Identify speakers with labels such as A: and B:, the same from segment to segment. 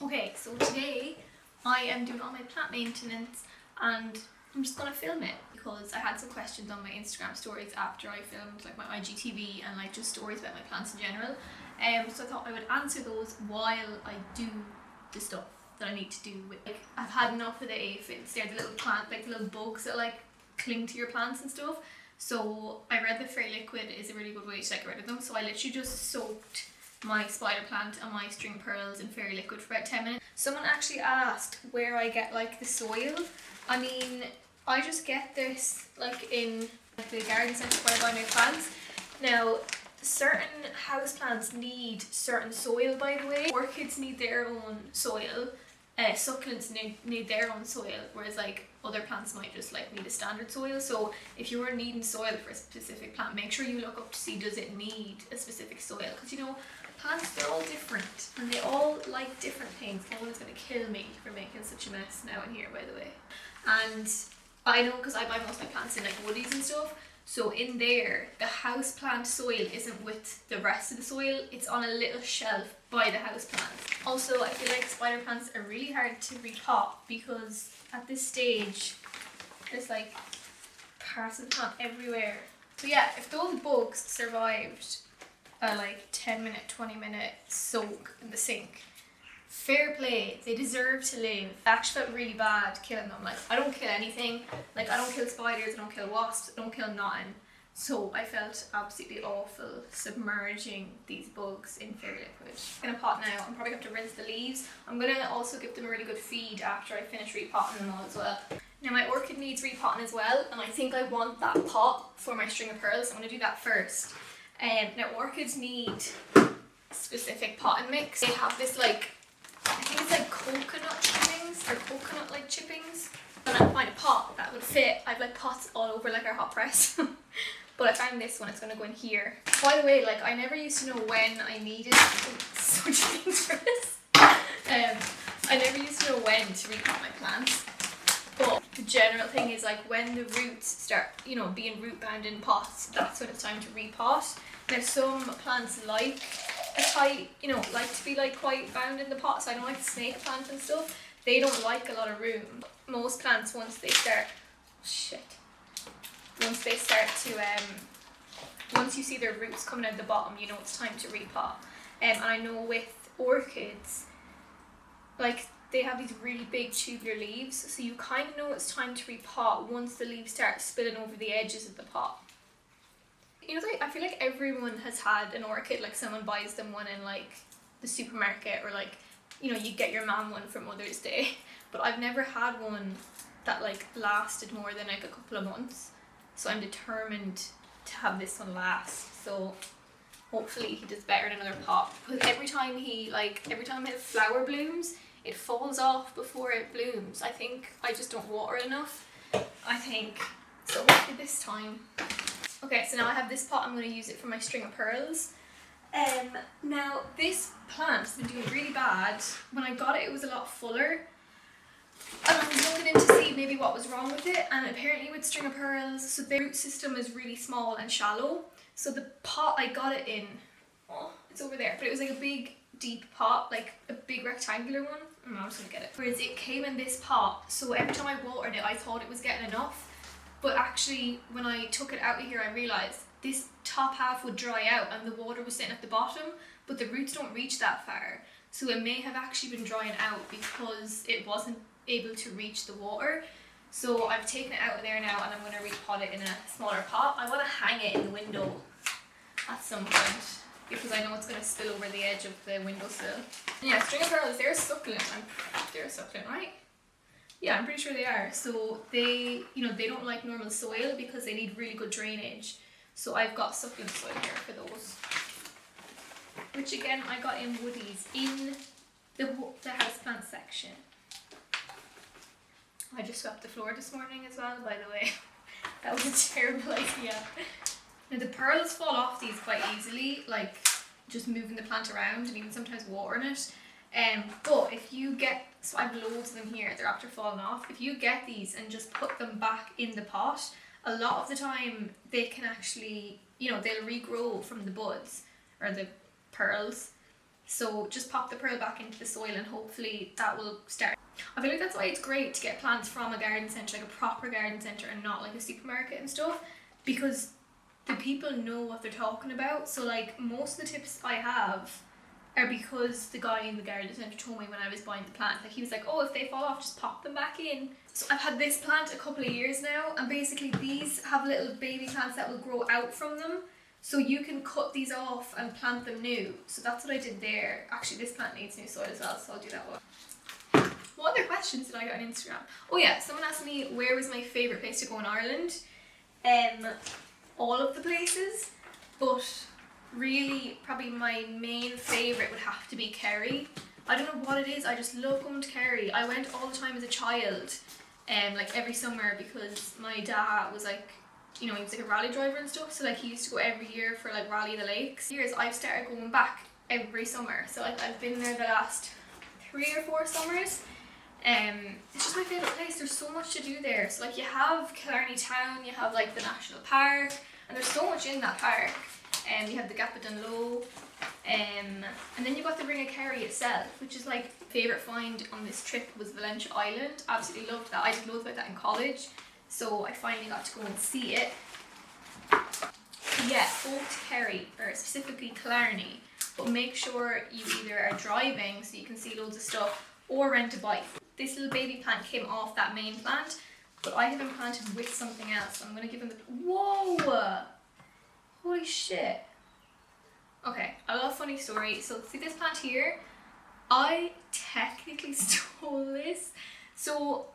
A: Okay, so today I am doing all my plant maintenance and I'm just gonna film it because I had some questions on my Instagram stories after I filmed like my IGTV and like just stories about my plants in general. So I thought I would answer those while I do the stuff that I need to do with, like, I've had enough of the aphids. They're the little plant, like the little bugs that like cling to your plants and stuff. So I read that fairy liquid is a really good way to like get rid of them. So I literally just soaked my spider plant and my string pearls in fairy liquid for about 10 minutes. Someone actually asked where I get like the soil. I mean, I just get this like in the garden centre where I buy my plants. Now, certain houseplants need certain soil, by the way. Orchids need their own soil. Succulents need their own soil, whereas like other plants might just like need a standard soil. So if you are needing soil for a specific plant, make sure you look up to see does it need a specific soil, because you know, plants, they're all different and they all like different things. No one's going to kill me for making such a mess now in here, by the way. And I know because I buy most of my plants in like woodies and stuff, so in there the house plant soil isn't with the rest of the soil, it's on a little shelf by the house plants. Also, I feel like spider plants are really hard to repot because at this stage there's like parts of the plant everywhere. So yeah, if those bugs survived a like 10-minute, 20-minute soak in the sink, fair play, they deserve to live. I actually felt really bad killing them. Like, I don't kill anything, like I don't kill spiders, I don't kill wasps, I don't kill nothing. So I felt absolutely awful submerging these bugs in fairy liquid. In a pot now, I'm probably going to have to rinse the leaves. I'm going to also give them a really good feed after I finish repotting them all as well. Now my orchid needs repotting as well, and I think I want that pot for my string of pearls, so I'm going to do that first. Now orchids need specific potting mix. They have this like, I think it's like coconut chippings or coconut like chippings. When I find a pot that would fit, I've like pots all over like our hot press. But I found this one, it's going to go in here. By the way, like I never used to know when I needed, it's so dangerous. I never used to know when to repot my plants. But the general thing is like when the roots start, you know, being root bound in pots, that's when it's time to repot. Now some plants like a tight, you know, like to be like quite bound in the pot, so I don't like the snake plant and stuff. They don't like a lot of room. Most plants, once they start to, once you see their roots coming out the bottom, you know it's time to repot. And I know with orchids, like they have these really big tubular leaves, so you kind of know it's time to repot once the leaves start spilling over the edges of the pot. You know, like, I feel like everyone has had an orchid, like someone buys them one in like the supermarket, or like, you know, you get your mum one for Mother's Day, but I've never had one that like lasted more than like a couple of months. So I'm determined to have this one last. So hopefully he does better in another pot, because every time his flower blooms, it falls off before it blooms. I think I just don't water it enough, I think. So hopefully this time. Okay, so now I have this pot, I'm going to use it for my string of pearls. Now this plant has been doing really bad. When I got it, it was a lot fuller. And I was looking in to see maybe what was wrong with it, and apparently with string of pearls, so the root system is really small and shallow. So the pot I got it in, oh, it's over there, but it was like a big deep pot, like a big rectangular one. I'm just gonna get it. Whereas it came in this pot, so every time I watered it, I thought it was getting enough. But actually, when I took it out of here, I realised this top half would dry out and the water was sitting at the bottom, but the roots don't reach that far. So it may have actually been drying out because it wasn't able to reach the water. So I've taken it out of there now and I'm going to repot it in a smaller pot. I want to hang it in the window at some point because I know it's going to spill over the edge of the windowsill. And yeah, string of pearls, they're succulent. They're succulent, right? Yeah, I'm pretty sure they are. So they, you know, they don't like normal soil because they need really good drainage. So I've got succulent soil here for those. Which again, I got in woodies in the houseplant section. I just swept the floor this morning as well, by the way. That was a terrible idea. Now the pearls fall off these quite easily, like just moving the plant around and even sometimes watering it. But if you get, so I have loads of them here, they're after falling off. If you get these and just put them back in the pot, a lot of the time they can actually, you know, they'll regrow from the buds or the pearls. So just pop the pearl back into the soil and hopefully that will start. I feel like that's why it's great to get plants from a garden centre, like a proper garden centre, and not like a supermarket and stuff, because the people know what they're talking about. So like most of the tips I have are because the guy in the garden centre told me when I was buying the plant. Like he was like, oh, if they fall off, just pop them back in. So I've had this plant a couple of years now, and basically these have little baby plants that will grow out from them. So you can cut these off and plant them new. So that's what I did there. Actually, this plant needs new soil as well, so I'll do that one. What other questions did I get on Instagram? Oh yeah, someone asked me where was my favourite place to go in Ireland. All of the places, but really probably my main favourite would have to be Kerry. I don't know what it is, I just love going to Kerry. I went all the time as a child, like every summer, because my dad was like, you know, he was like a rally driver and stuff, so like he used to go every year for like Rally the Lakes. Years I've started going back every summer, so like I've been there the last 3 or 4 summers. It's just my favourite place. There's so much to do there. So like you have Killarney Town, you have like the National Park, and there's so much in that park. You have the Gap of Dunloe, and then you've got the Ring of Kerry itself, which is like favourite find on this trip was Valentia Island. Absolutely loved that. I did loads about that in college, so I finally got to go and see it. Yeah, go to Kerry, or specifically Killarney, but make sure you either are driving so you can see loads of stuff, or rent a bike. This little baby plant came off that main plant, but I have been planted with something else, so I'm going to give him the... Whoa! Holy shit. Okay, a little funny story. So see this plant here? I technically stole this. So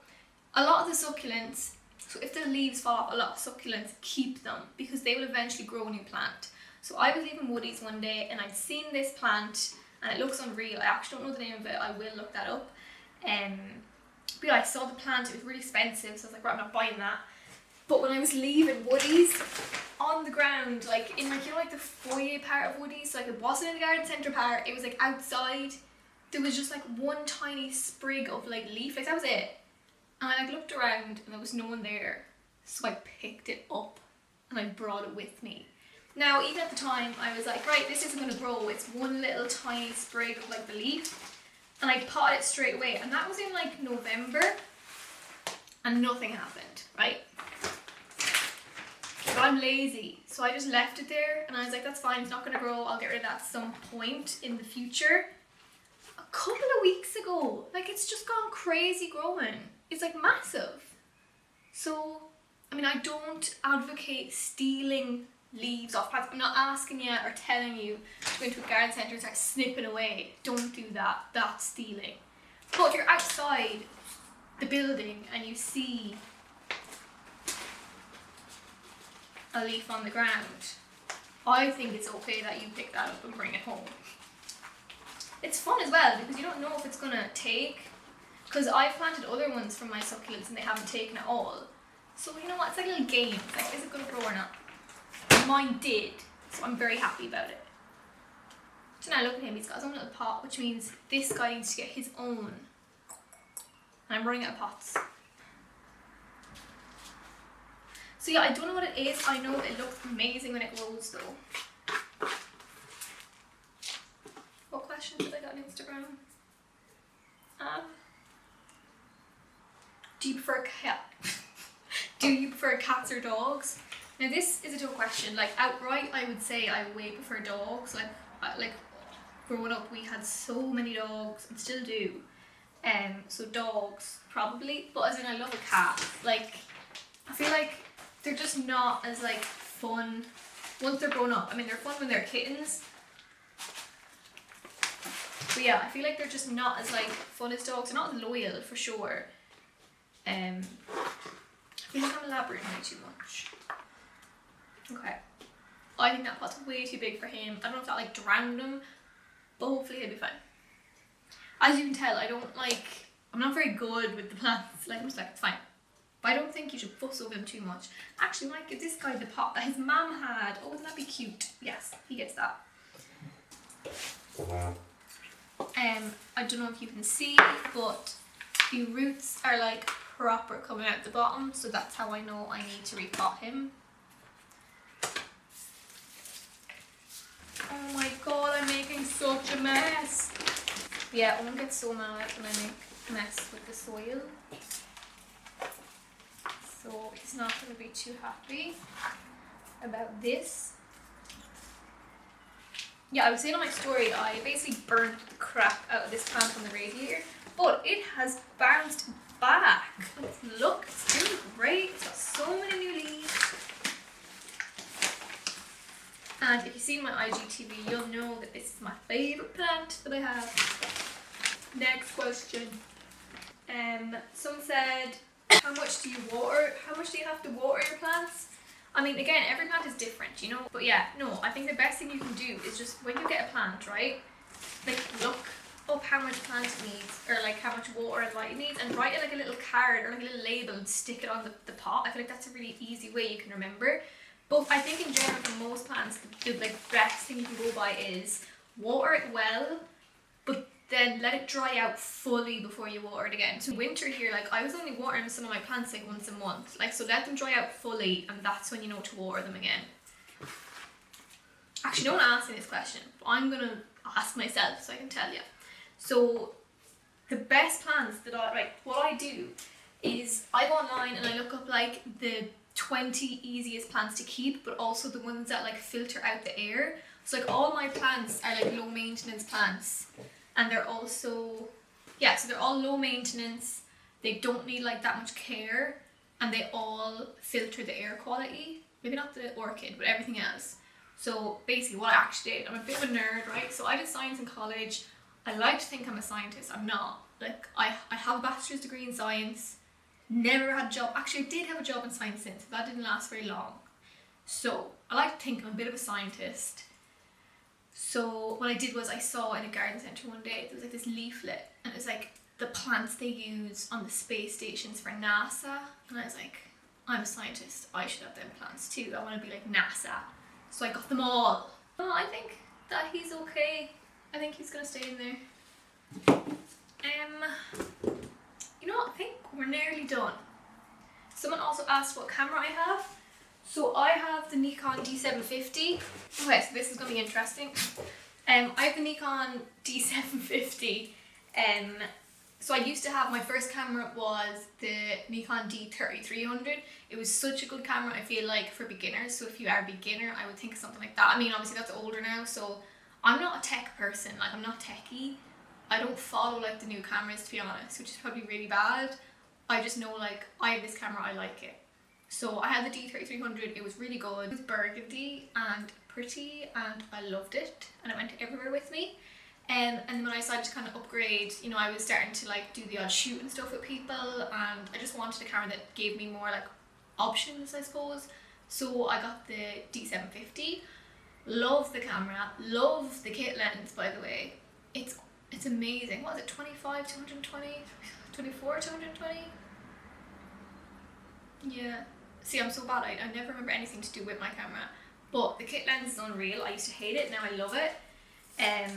A: a lot of the succulents, so if the leaves fall off, a lot of succulents keep them because they will eventually grow a new plant. So I was leaving Woodies one day and I'd seen this plant and it looks unreal. I actually don't know the name of it. I will look that up. But yeah, I saw the plant. It was really expensive, so I was like, right, I'm not buying that. But when I was leaving Woodies, on the ground, like in like, you know, like the foyer part of Woodies, so like it wasn't in the garden centre part, it was like outside. There was just like one tiny sprig of like leaf, like that was it. And I like looked around and there was no one there, so I picked it up and I brought it with me. Now even at the time I was like, right, this isn't going to grow, it's one little tiny sprig of like the leaf, and I potted it straight away, and that was in like November and nothing happened, right? But I'm lazy, so I just left it there and I was like, that's fine, it's not going to grow, I'll get rid of that at some point in the future. A couple of weeks ago, like it's just gone crazy growing. It's like massive. So, I mean, I don't advocate stealing leaves off plants. I'm not asking you or telling you to go into a garden centre and start snipping away. Don't do that, that's stealing. But if you're outside the building and you see a leaf on the ground, I think it's okay that you pick that up and bring it home. It's fun as well because you don't know if it's gonna take, because I've planted other ones from my succulents and they haven't taken at all. So you know what, it's like a little game. It's like, is it gonna grow or not? Mine did, so I'm very happy about it. So now look at him, he's got his own little pot, which means this guy needs to get his own. And I'm running out of pots. So yeah, I don't know what it is. I know it looks amazing when it grows though. What questions did I get on Instagram? Do you prefer do you prefer cats or dogs? Now this is a tough question. Like outright, I would say I way prefer dogs. Like growing up, we had so many dogs and still do. So dogs probably. But as in, I love a cat. Like I feel like they're just not as like fun once they're grown up. I mean, they're fun when they're kittens. But yeah, I feel like they're just not as like fun as dogs. They're not as loyal for sure. I feel like I'm elaborating way too much. Okay. I think that pot's way too big for him. I don't know if that like drowned him, but hopefully he'll be fine. As you can tell, I'm not very good with the plants. Like I'm just like, it's fine. But I don't think you should fuss over them too much. Actually, I might give this guy the pot that his mum had. Oh, wouldn't that be cute? Yes, he gets that. I don't know if you can see, but the roots are like proper coming out the bottom, so that's how I know I need to repot him. Oh my god, I'm making making such a mess. Yeah, Owen gets so mad when I make a mess with the soil. So he's not going to be too happy about this. Yeah, I was saying on my story, I basically burnt the crap out of this plant on the radiator, but it has bounced back. Look, it's doing great. It's got so many new leaves. And if you see my IGTV, you'll know that this is my favourite plant that I have. Next question. Someone said, how much do you have to water your plants? I mean, again, every plant is different, you know? But yeah, no, I think the best thing you can do is just, when you get a plant, right? Like, look up how much plant it needs, or like how much water and light it needs, and write it like a little card or like a little label and stick it on the pot. I feel like that's a really easy way you can remember. But I think in general, for most plants, the like best thing you can go by is water it well, but then let it dry out fully before you water it again. So winter here, like I was only watering some of my plants like once a month. Like, so let them dry out fully, and that's when you know to water them again. Actually, no one asked me this question, but I'm gonna ask myself so I can tell you. So the best plants that what I do is I go online and I look up like the 20 easiest plants to keep, but also the ones that like filter out the air. So like all my plants are like low maintenance plants, and they're also, yeah, so they're all low maintenance, they don't need like that much care, and they all filter the air quality. Maybe not the orchid, but everything else. So basically what I actually did, I'm a bit of a nerd, right? So I did science in college. I like to think I'm a scientist. I'm not. Like, I have a bachelor's degree in science, never had a job. Actually, I did have a job in science since, but that didn't last very long. So I like to think I'm a bit of a scientist. So what I did was I saw in a garden centre one day, there was like this leaflet, and it was like the plants they use on the space stations for NASA. And I was like, I'm a scientist, I should have them plants too. I want to be like NASA. So I got them all. Oh, I think that he's okay. I think he's gonna stay in there. You know what, I think we're nearly done. Someone also asked what camera I have. So I have the Nikon D750. Okay, so this is gonna be interesting. I have the Nikon D750. So I used to have, my first camera was the Nikon D3300. It was such a good camera, I feel like, for beginners. So if you are a beginner, I would think of something like that. I mean, obviously that's older now, so I'm not a tech person. Like, I'm not techie. I don't follow like the new cameras, to be honest, which is probably really bad. I just know, like, I have this camera, I like it. So I had the D3300, it was really good. It was burgundy and pretty, and I loved it, and it went everywhere with me. And then when I decided to kind of upgrade, you know, I was starting to like do the odd shoot and stuff with people, and I just wanted a camera that gave me more like options, I suppose. So I got the D750. Love the camera, love the kit lens, by the way. It's amazing. What is it, 25 to 120? 24 to 120? Yeah. See, I'm so bad, I never remember anything to do with my camera. But the kit lens is unreal. I used to hate it, now I love it. I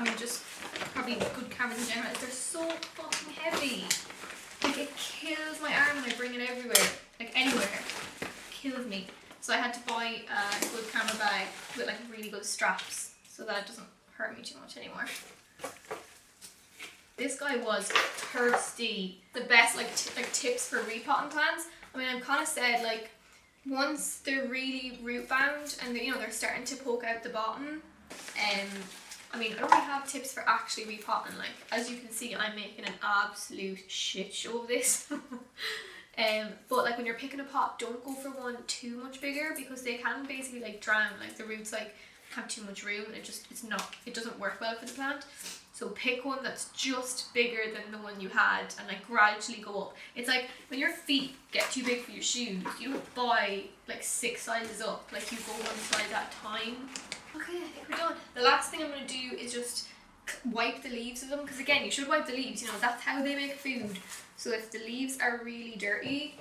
A: mean, just probably good cameras in general, they're so fucking heavy. Like, it kills my arm when I bring it everywhere, like anywhere. It kills me. So I had to buy a good camera bag with like really good straps so that it doesn't hurt me too much anymore. This guy was thirsty. The best like tips for repotting plants. I mean, I've kind of said like once they're really root bound and they're starting to poke out the bottom. I mean, I don't really have tips for actually repotting. Like, as you can see, I'm making an absolute shit show of this. But like when you're picking a pot, don't go for one too much bigger, because they can basically like drown. Like the roots like have too much room, and it doesn't work well for the plant. So pick one that's just bigger than the one you had, and like gradually go up. It's like when your feet get too big for your shoes, you don't buy like 6 sizes up, like you go one size at a time. Okay, I think we're done. The last thing I'm going to do is just wipe the leaves of them, because again, you should wipe the leaves, that's how they make food. So if the leaves are really dirty,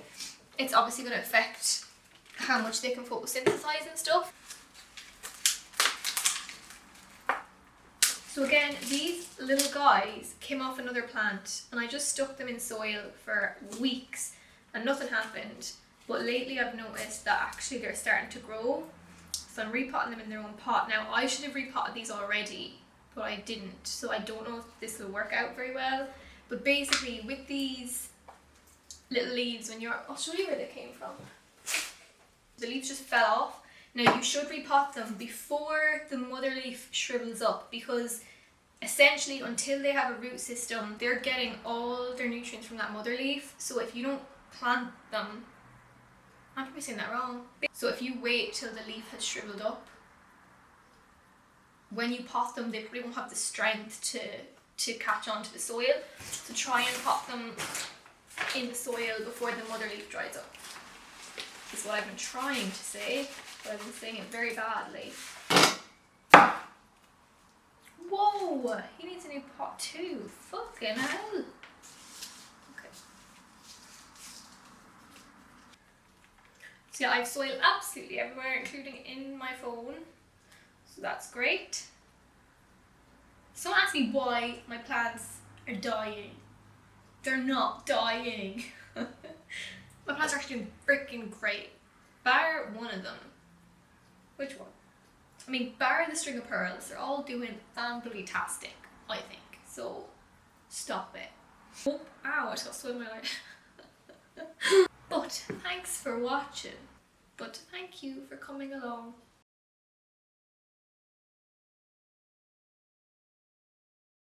A: it's obviously going to affect how much they can photosynthesize and stuff. So again, these little guys came off another plant, and I just stuck them in soil for weeks and nothing happened. But lately I've noticed that actually they're starting to grow. So I'm repotting them in their own pot. Now I should have repotted these already, but I didn't. So I don't know if this will work out very well. But basically with these little leaves, I'll show you where they came from. The leaves just fell off. Now you should repot them before the mother leaf shrivels up, because essentially until they have a root system, they're getting all their nutrients from that mother leaf. So if you don't plant them, I'm probably saying that wrong. So if you wait till the leaf has shriveled up, when you pot them, they probably won't have the strength to catch on to the soil. So try and pot them in the soil before the mother leaf dries up. Is what I've been trying to say, but I've been saying it very badly. Whoa! He needs a new pot too. Fucking hell. Okay. So yeah, I've soil absolutely everywhere, including in my phone. So that's great. Someone asked me why my plants are dying. They're not dying. My plants are actually doing freaking great. Bar one of them. Which one? I mean, bar the string of pearls, they're all doing fantastic, I think. So, stop it. Oh, ow, I just got soil in my eye. But, thanks for watching. But, thank you for coming along.